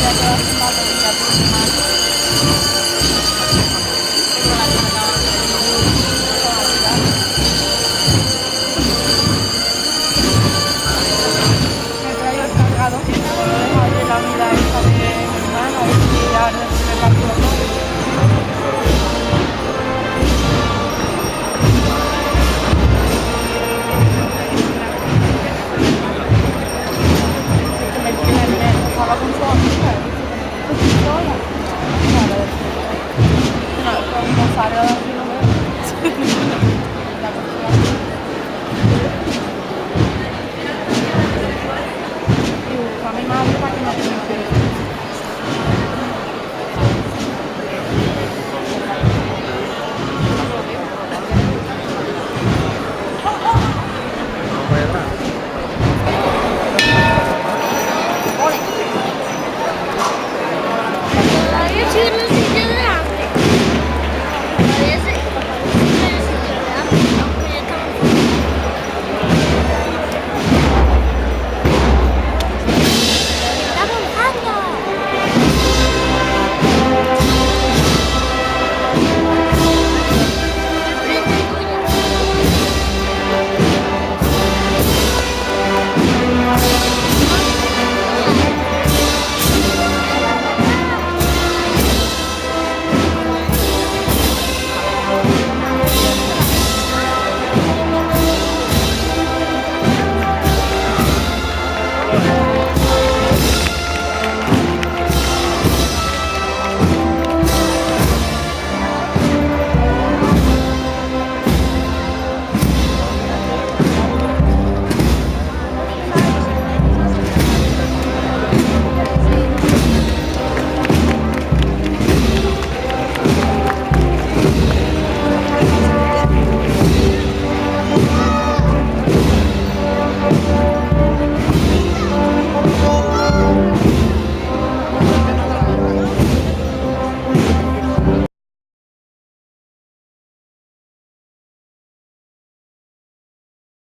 Ya te vas a tomar me traigo el cargador, lo dejo ahí en la unidad esta de mi hermana, a ver si ya me calculo todo. Sí, que me estaba con su amiga, y dice que me dijo que sola. Claro, no, como salga de aquí no veo. La consola. Y busco a mi madre para que no tenga que... Todavía sigo en un sitio de hambre. Todavía sigo en el sitio de hambre, aunque ya estamos fuera. ¡Está mojando! Al frente tuya.